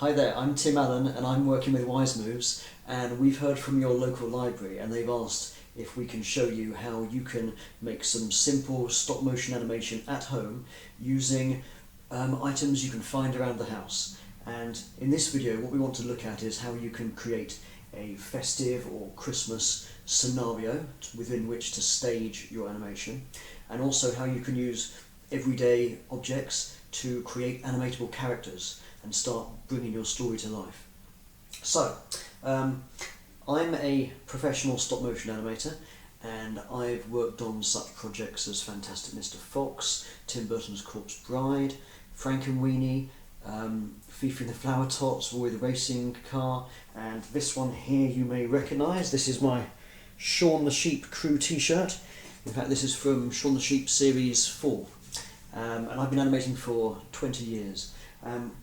Hi there, I'm Tim Allen and I'm working with Wise Moves, and we've heard from your local library and they've asked if we can show you how you can make some simple stop motion animation at home using items you can find around the house. And in this video what we want to look at is how you can create a festive or Christmas scenario within which to stage your animation, and also how you can use everyday objects to create animatable characters and start bringing your story to life. So, I'm a professional stop motion animator and I've worked on such projects as Fantastic Mr. Fox, Tim Burton's Corpse Bride, Frankenweenie, Fifi and the Flower Tots, Roy the Racing Car, and this one here you may recognise. This is my Shaun the Sheep crew t-shirt. In fact, this is from Shaun the Sheep Series 4. And I've been animating for 20 years.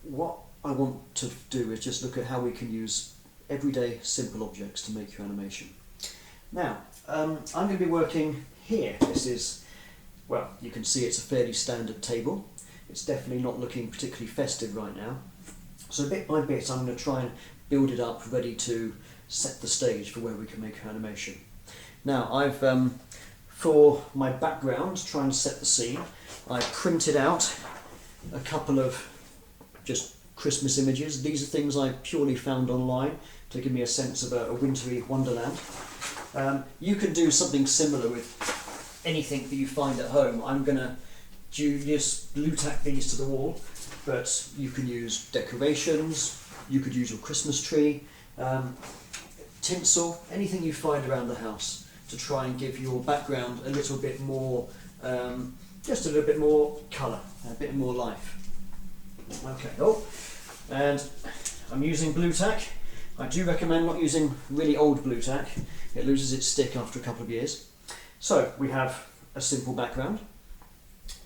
What I want to do is just look at how we can use everyday simple objects to make your animation. Now, I'm going to be working here. This is, well, you can see it's a fairly standard table. It's definitely not looking particularly festive right now. So bit by bit I'm going to try and build it up ready to set the stage for where we can make our animation. Now I've, for my background, to try and set the scene, I printed out a couple of just Christmas images. These are things I purely found online to give me a sense of a wintry wonderland. You can do something similar with anything that you find at home. I'm going to just blue tack these to the wall, but you can use decorations, you could use your Christmas tree, tinsel, anything you find around the house to try and give your background a little bit more, just a little bit more colour, a bit more life. Okay, and I'm using blue tack. I do recommend not using really old blue tack. It loses its stick after a couple of years. So we have a simple background.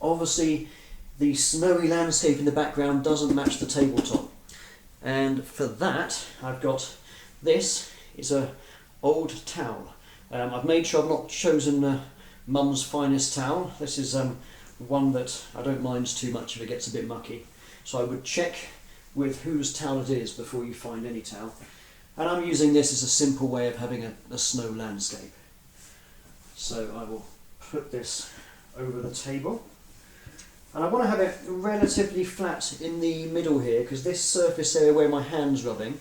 Obviously the snowy landscape in the background doesn't match the tabletop, and for that I've got this. It's a old towel. I've made sure I've not chosen Mum's finest towel. This is one that I don't mind too much if it gets a bit mucky. So I would check with whose towel it is before you find any towel. And I'm using this as a simple way of having a snow landscape. So I will put this over the table. And I want to have it relatively flat in the middle here, because this surface area where my hand's rubbing,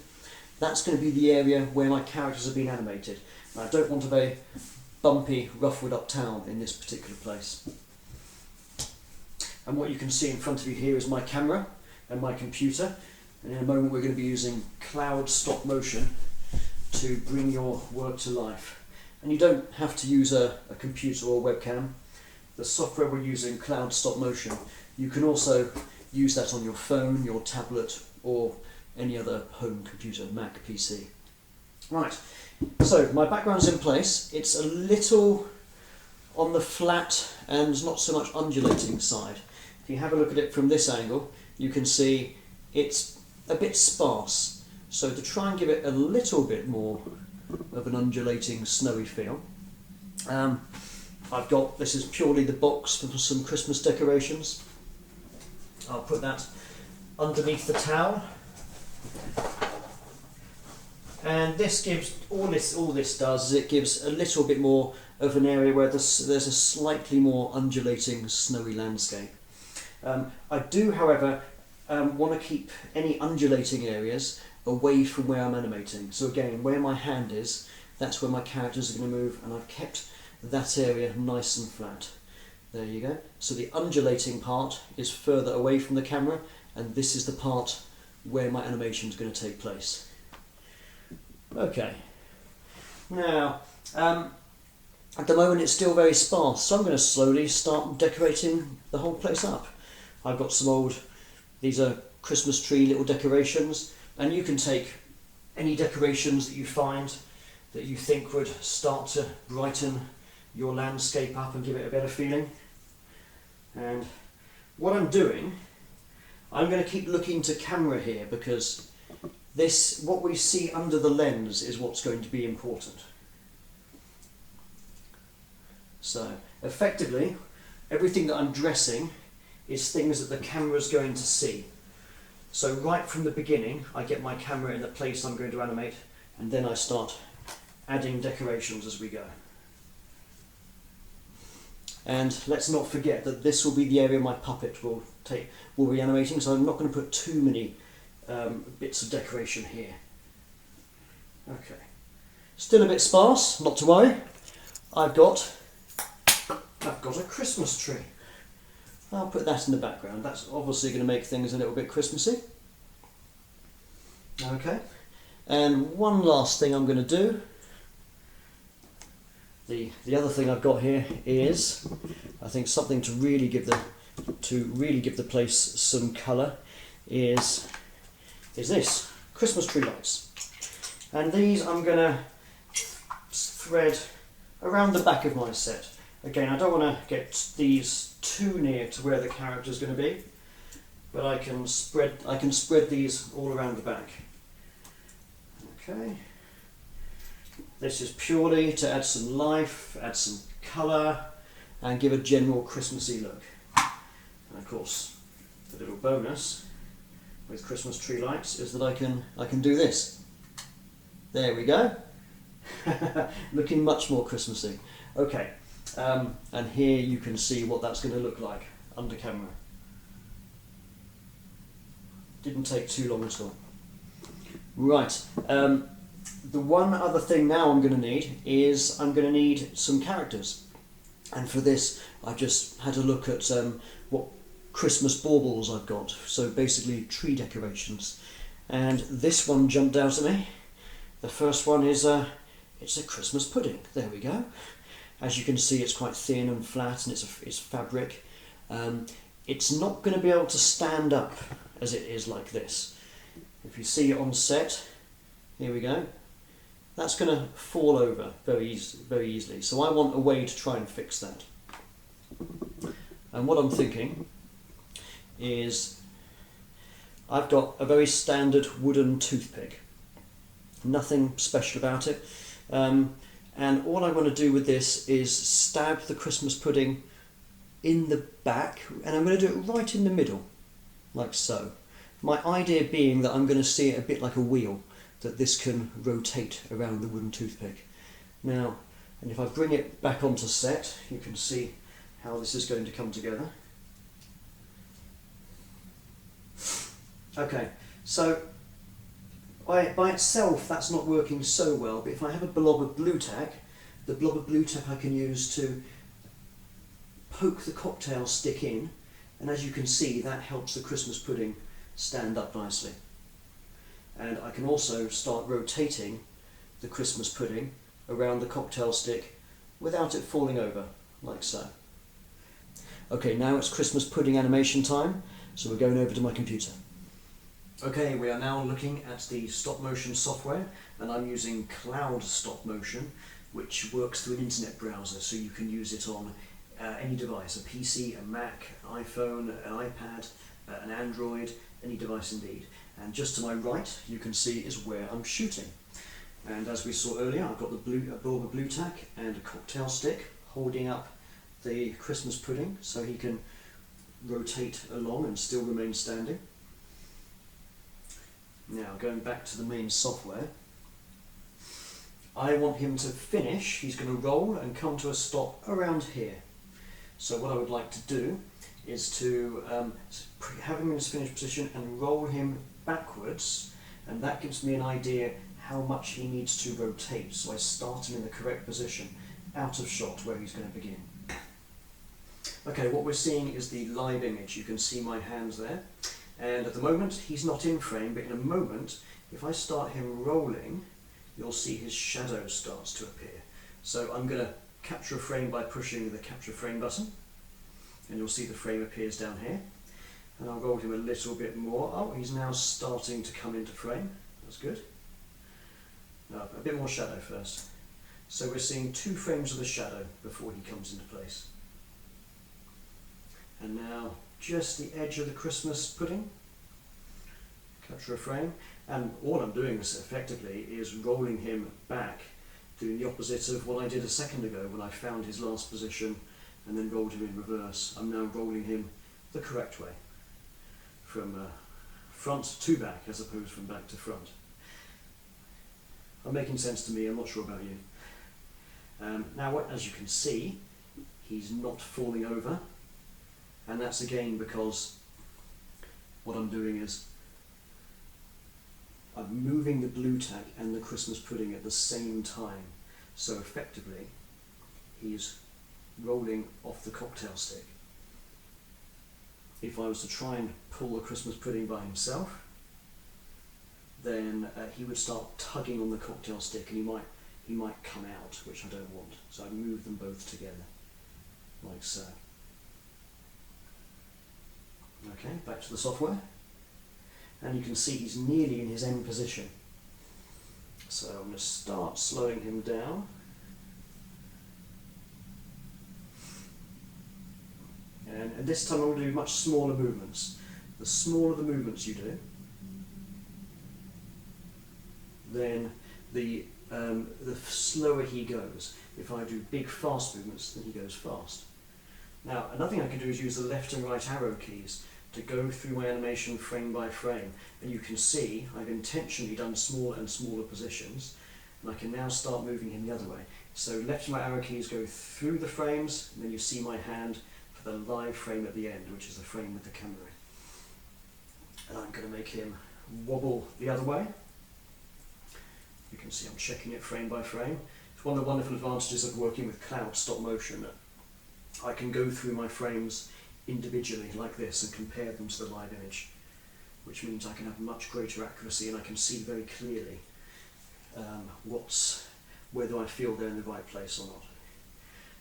that's going to be the area where my characters have been animated. And I don't want a very bumpy, ruffled up towel in this particular place. And what you can see in front of you here is my camera and my computer, and in a moment we're going to be using cloud stop motion to bring your work to life. And you don't have to use a computer or webcam. The software we're using, Cloud Stop Motion, you can also use that on your phone, your tablet, or any other home computer, Mac, PC. Right, so my background's in place. It's a little on the flat and not so much undulating side. If you have a look at it from this angle, you can see it's a bit sparse. So to try and give it a little bit more of an undulating, snowy feel, I've got, this is purely the box for some Christmas decorations. I'll put that underneath the towel. And this gives, all this does is it gives a little bit more of an area where there's a slightly more undulating, snowy landscape. I do, however, want to keep any undulating areas away from where I'm animating. So again, where my hand is, that's where my characters are going to move, and I've kept that area nice and flat. There you go. So the undulating part is further away from the camera, and this is the part where my animation is going to take place. Okay. Now, at the moment it's still very sparse, so I'm going to slowly start decorating the whole place up. I've got some old, these are Christmas tree little decorations, and you can take any decorations that you find that you think would start to brighten your landscape up and give it a better feeling. And what I'm doing, I'm going to keep looking to camera here, because this, what we see under the lens, is what's going to be important. So effectively everything that I'm dressing is things that the camera's going to see. So right from the beginning, I get my camera in the place I'm going to animate, and then I start adding decorations as we go. And let's not forget that this will be the area my puppet will be animating, so I'm not going to put too many bits of decoration here. Okay. Still a bit sparse, not to worry. I've got a Christmas tree. I'll put that in the background. That's obviously going to make things a little bit Christmassy. Okay. And one last thing I'm going to do. The other thing I've got here is, I think something to really give the place some colour is this Christmas tree lights, and these I'm going to thread around the back of my set. Again, I don't want to get these too near to where the character's going to be, but I can spread these all around the back. Okay. This is purely to add some life, add some colour, and give a general Christmassy look. And of course, the little bonus with Christmas tree lights is that I can do this. There we go. Looking much more Christmassy. Okay, and here you can see what that's going to look like under camera. Didn't take too long at all. Right. The one other thing now I'm going to need is some characters, and for this I've just had a look at what Christmas baubles I've got, so basically tree decorations, and this one jumped out at me. The first one is it's a Christmas pudding. There we go. As you can see, it's quite thin and flat, and it's fabric. It's not going to be able to stand up as it is like this. If you see it on set, here we go. That's going to fall over very easily. So I want a way to try and fix that. And what I'm thinking is I've got a very standard wooden toothpick. Nothing special about it. And all I want to do with this is stab the Christmas pudding in the back, and I'm going to do it right in the middle, like so. My idea being that I'm going to see it a bit like a wheel, that this can rotate around the wooden toothpick. Now, and if I bring it back onto set, you can see how this is going to come together. Okay, so by itself that's not working so well, but if I have a blob of blue tack, the blob of blue tack I can use to poke the cocktail stick in, and as you can see that helps the Christmas pudding stand up nicely. And I can also start rotating the Christmas pudding around the cocktail stick without it falling over, like so. Okay, now it's Christmas pudding animation time, so we're going over to my computer. Okay, we are now looking at the stop motion software, and I'm using Cloud Stop Motion, which works through an internet browser, so you can use it on any device, a PC, a Mac, an iPhone, an iPad, an Android, any device indeed. And just to my right, you can see is where I'm shooting. And as we saw earlier, I've got a blob of blue tack and a cocktail stick holding up the Christmas pudding so he can rotate along and still remain standing. Now, going back to the main software, I want him to finish. He's going to roll and come to a stop around here. So what I would like to do is to have him in his finished position and roll him backwards, and that gives me an idea how much he needs to rotate, so I start him in the correct position out of shot where he's going to begin. Okay, what we're seeing is the live image. You can see my hands there, and at the moment he's not in frame, but in a moment if I start him rolling you'll see his shadow starts to appear. So I'm going to capture a frame by pushing the capture frame button, and you'll see the frame appears down here. And I'll roll him a little bit more. Oh, he's now starting to come into frame. That's good. No, a bit more shadow first. So we're seeing 2 frames of the shadow before he comes into place. And now just the edge of the Christmas pudding. Capture a frame. And all I'm doing effectively is rolling him back, doing the opposite of what I did a second ago when I found his last position and then rolled him in reverse. I'm now rolling him the correct way, front to back as opposed from back to front. I'm making sense to me, I'm not sure about you. Now, as you can see, he's not falling over, and that's again because what I'm doing is I'm moving the blue tack and the Christmas pudding at the same time, so effectively he's rolling off the cocktail stick. If I was to try and pull the Christmas pudding by himself, then he would start tugging on the cocktail stick and he might come out, which I don't want. So I move them both together, like so. Okay, back to the software. And you can see he's nearly in his end position. So I'm going to start slowing him down. And this time I'm going to do much smaller movements. The smaller the movements you do, then the slower he goes. If I do big fast movements, then he goes fast. Now, another thing I can do is use the left and right arrow keys to go through my animation frame by frame. And you can see I've intentionally done smaller and smaller positions, and I can now start moving him the other way. So left and right arrow keys go through the frames, and then you see my hand for the live frame at the end, which is the frame with the camera in. And I'm going to make him wobble the other way. You can see I'm checking it frame by frame. It's one of the wonderful advantages of working with cloud stop motion. I can go through my frames individually like this and compare them to the live image, which means I can have much greater accuracy and I can see very clearly whether I feel they're in the right place or not.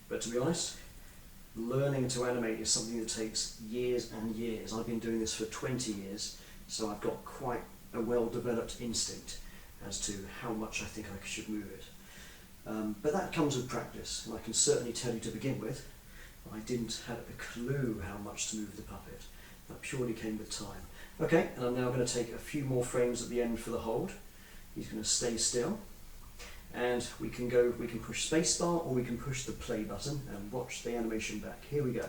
But to be honest, learning to animate is something that takes years and years. I've been doing this for 20 years, so I've got quite a well-developed instinct as to how much I think I should move it. But that comes with practice, and I can certainly tell you to begin with, I didn't have a clue how much to move the puppet. That purely came with time. Okay, and I'm now going to take a few more frames at the end for the hold. He's going to stay still, and we can push spacebar or we can push the play button and watch the animation back. Here we go.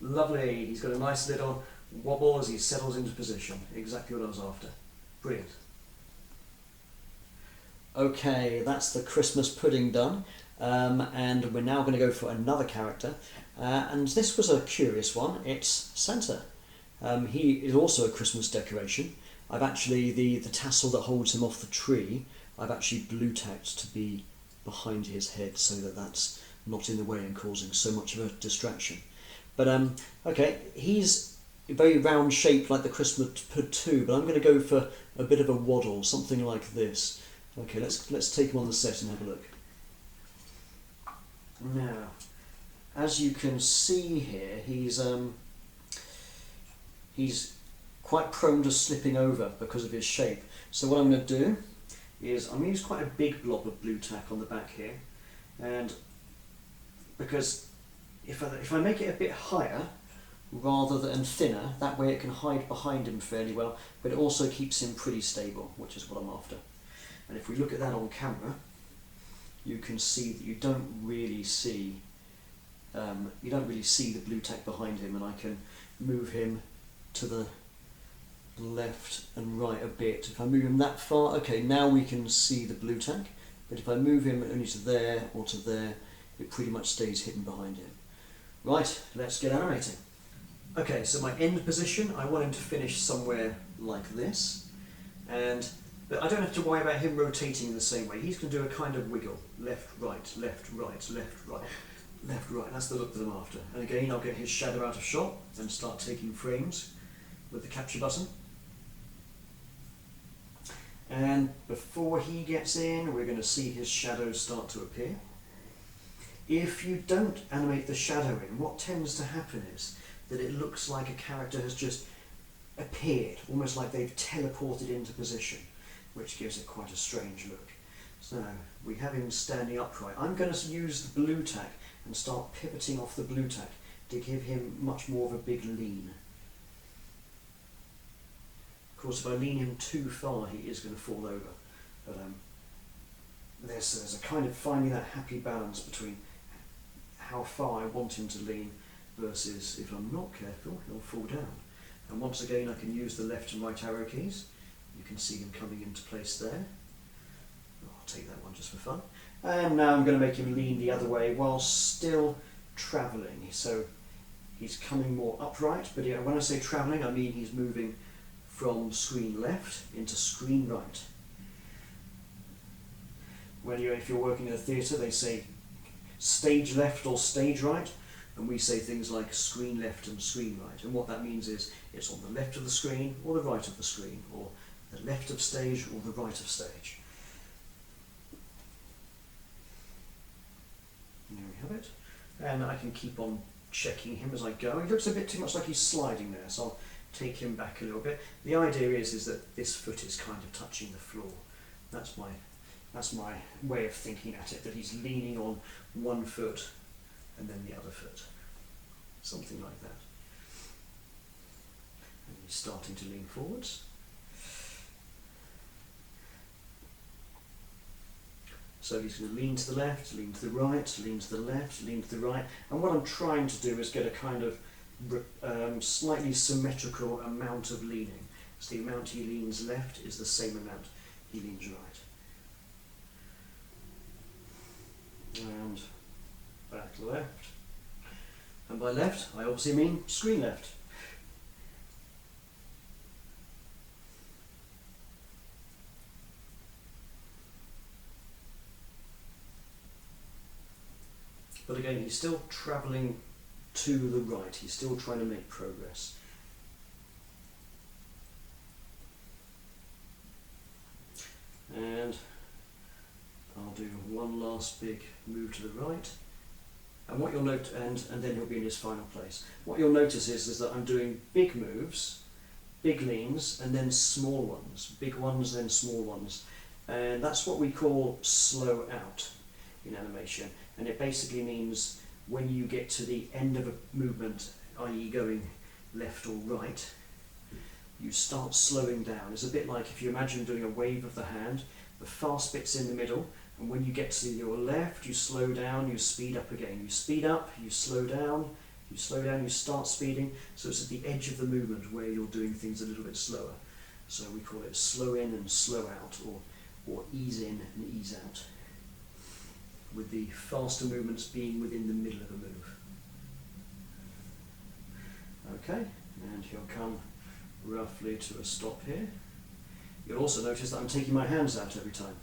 Lovely, he's got a nice little wobble as he settles into position. Exactly what I was after. Brilliant. Okay, that's the Christmas pudding done. And we're now going to go for another character, and this was a curious one. It's Santa. He is also a Christmas decoration. I've actually, the tassel that holds him off the tree, I've actually blue tacked to be behind his head so that that's not in the way and causing so much of a distraction. But okay, he's a very round shape like the Christmas pud too, but I'm going to go for a bit of a waddle, something like this. Okay, let's take him on the set and have a look. Now, as you can see here, he's quite prone to slipping over because of his shape. So what I'm going to do is I'm going to use quite a big blob of blue tack on the back here, and because if I make it a bit higher rather than thinner, that way it can hide behind him fairly well, but it also keeps him pretty stable, which is what I'm after. And if we look at that on camera, you can see that you don't really see the blue tack behind him, and I can move him to the left and right a bit. If I move him that far, okay, now we can see the blue tack, but if I move him only to there or to there, it pretty much stays hidden behind him. Right, let's get animating. Okay, so my end position, I want him to finish somewhere like this, but I don't have to worry about him rotating in the same way. He's going to do a kind of wiggle. Left, right, left, right, left, right, left, right. That's the look that I'm after. And again, I'll get his shadow out of shot and start taking frames with the capture button. And before he gets in, we're going to see his shadow start to appear. If you don't animate the shadow in, what tends to happen is that it looks like a character has just appeared, almost like they've teleported into position, which gives it quite a strange look. So we have him standing upright. I'm going to use the blue tack and start pivoting off the blue tack to give him much more of a big lean. Of course, if I lean him too far, he is going to fall over. But there's a kind of finding that happy balance between how far I want him to lean versus if I'm not careful, he'll fall down. And once again I can use the left and right arrow keys. You can see him coming into place there. I'll take that one just for fun. And now I'm going to make him lean the other way while still travelling. So he's coming more upright, but when I say travelling I mean he's moving from screen left into screen right. If you're working in a theatre, they say stage left or stage right, and we say things like screen left and screen right. And what that means is it's on the left of the screen or the right of the screen, or the left of stage or the right of stage. There we have it. And I can keep on checking him as I go. He looks a bit too much like he's sliding there, so I'll take him back a little bit. The idea is that this foot is kind of touching the floor. That's my way of thinking at it, that he's leaning on one foot and then the other foot. Something like that. And he's starting to lean forwards. So he's going to lean to the left, lean to the right, lean to the left, lean to the right. And what I'm trying to do is get a kind of slightly symmetrical amount of leaning. So the amount he leans left is the same amount he leans right. And back left. And by left, I obviously mean screen left. But again, he's still travelling to the right. He's still trying to make progress. And I'll do one last big move to the right. And what you'll note, and then he'll be in his final place. What you'll notice is that I'm doing big moves, big leans, and then small ones. Big ones, then small ones. And that's what we call slow out in animation. And it basically means when you get to the end of a movement, i.e. going left or right, you start slowing down. It's a bit like if you imagine doing a wave of the hand, the fast bit's in the middle, and when you get to your left, you slow down, you speed up again. You speed up, you slow down, you slow down, you start speeding. So it's at the edge of the movement where you're doing things a little bit slower. So we call it slow in and slow out, or ease in and ease out, with the faster movements being within the middle of a move. Okay, and he'll come roughly to a stop here. You'll also notice that I'm taking my hands out every time.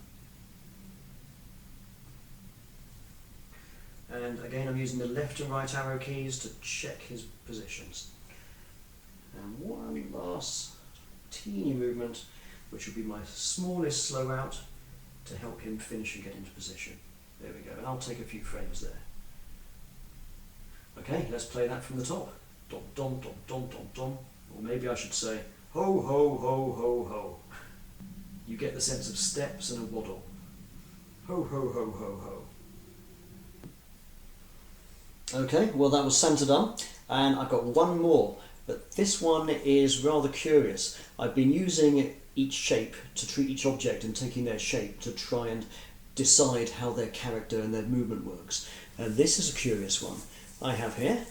And again, I'm using the left and right arrow keys to check his positions. And one last teeny movement, which will be my smallest slow out to help him finish and get into position. There we go, and I'll take a few frames there. Okay, let's play that from the top. Dom, dom, dom, dom, dom, dom. Or maybe I should say, ho, ho, ho, ho, ho. You get the sense of steps and a waddle. Ho, ho, ho, ho, ho. Okay, well that was Santa done, and I've got one more, but this one is rather curious. I've been using each shape to treat each object and taking their shape to try and decide how their character and their movement works. And this is a curious one. I have here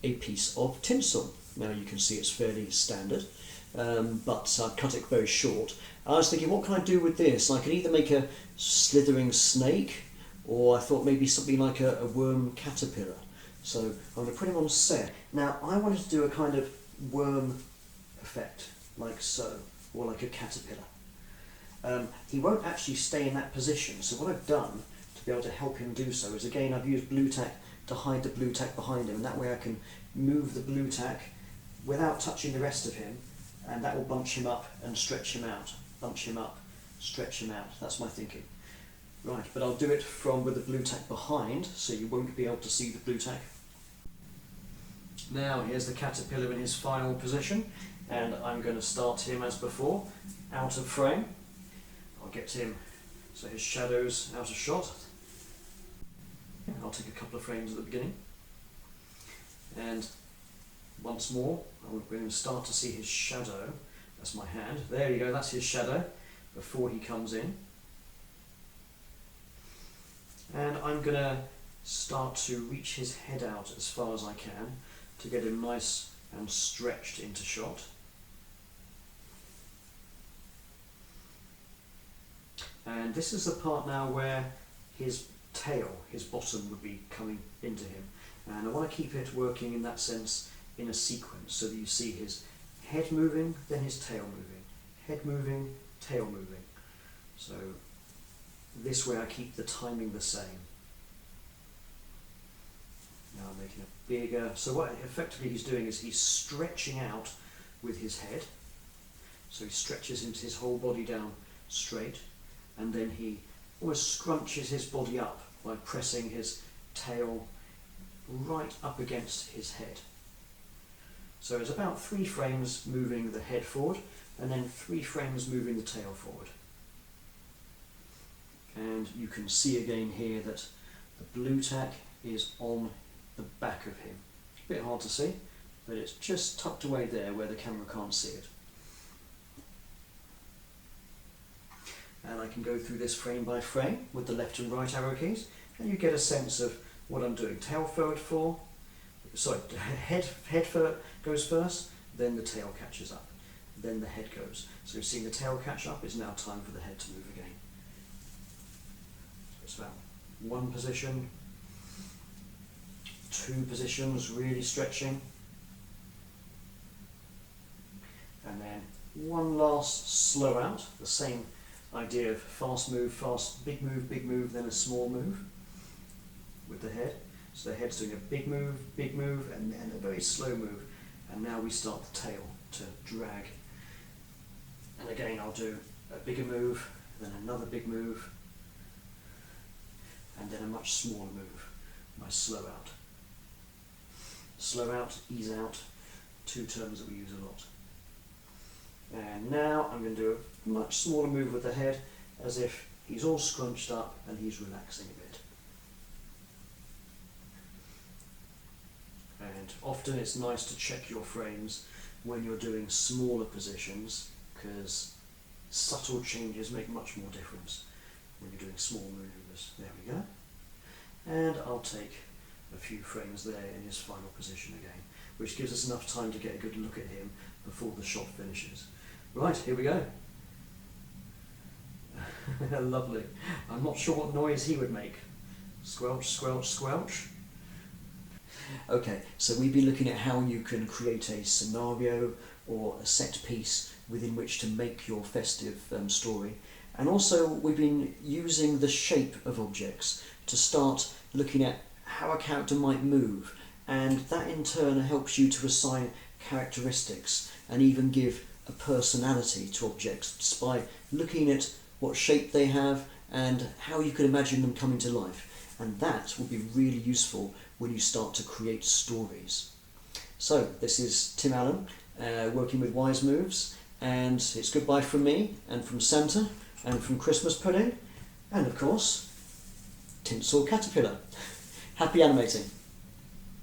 a piece of tinsel. Now you can see it's fairly standard, but I've cut it very short. I was thinking, what can I do with this? I could either make a slithering snake, or I thought maybe something like a worm caterpillar. So I'm going to put him on set. Now I wanted to do a kind of worm effect, like so, or like a caterpillar. He won't actually stay in that position, so what I've done to be able to help him do so is, again, I've used blue tack to hide the blue tack behind him, and that way I can move the blue tack without touching the rest of him, and that will bunch him up and stretch him out. Bunch him up, stretch him out. That's my thinking. Right, but I'll do it with the blue tack behind, so you won't be able to see the blue tack. Now here's the caterpillar in his final position, and I'm going to start him as before, out of frame. I'll get him so his shadow's out of shot. I'll take a couple of frames at the beginning, and once more I'm going to start to see his shadow. That's my hand. There you go, that's his shadow before he comes in. And I'm going to start to reach his head out as far as I can to get him nice and stretched into shot. And this is the part now where his tail, his bottom, would be coming into him. And I want to keep it working in that sense in a sequence, so that you see his head moving, then his tail moving, head moving, tail moving. So this way I keep the timing the same. Now I'm making it bigger. So what effectively he's doing is he's stretching out with his head. So he stretches his whole body down straight, and then he almost scrunches his body up by pressing his tail right up against his head. So it's about 3 frames moving the head forward, and then 3 frames moving the tail forward. And you can see again here that the blue tack is on the back of him. A bit hard to see, but it's just tucked away there where the camera can't see it. And I can go through this frame by frame with the left and right arrow keys, and you get a sense of what I'm doing. Tail forward head goes first, then the tail catches up, then the head goes. So you're seeing the tail catch up. It's now time for the head to move again. So it's about 1 position, 2 positions, really stretching, and then 1 last slow out, the same idea of fast move, big move, then a small move with the head. So the head's doing a big move, and then a very slow move. And now we start the tail to drag. And again, I'll do a bigger move, then another big move, and then a much smaller move, my slow out. Slow out, ease out, 2 terms that we use a lot. And now I'm going to do a much smaller move with the head, as if he's all scrunched up and he's relaxing a bit. And often it's nice to check your frames when you're doing smaller positions, because subtle changes make much more difference when you're doing small maneuvers. There we go. And I'll take a few frames there in his final position again, which gives us enough time to get a good look at him before the shot finishes. Right, here we go. Lovely. I'm not sure what noise he would make. Squelch, squelch, squelch. Okay, so we've been looking at how you can create a scenario or a set piece within which to make your festive story. And also we've been using the shape of objects to start looking at how a character might move, and that in turn helps you to assign characteristics and even give a personality to objects just by looking at what shape they have and how you can imagine them coming to life. And that will be really useful when you start to create stories. So this is Tim Allen working with Wise Moves, and it's goodbye from me and from Santa and from Christmas Pudding and of course Tinsel Caterpillar. Happy animating!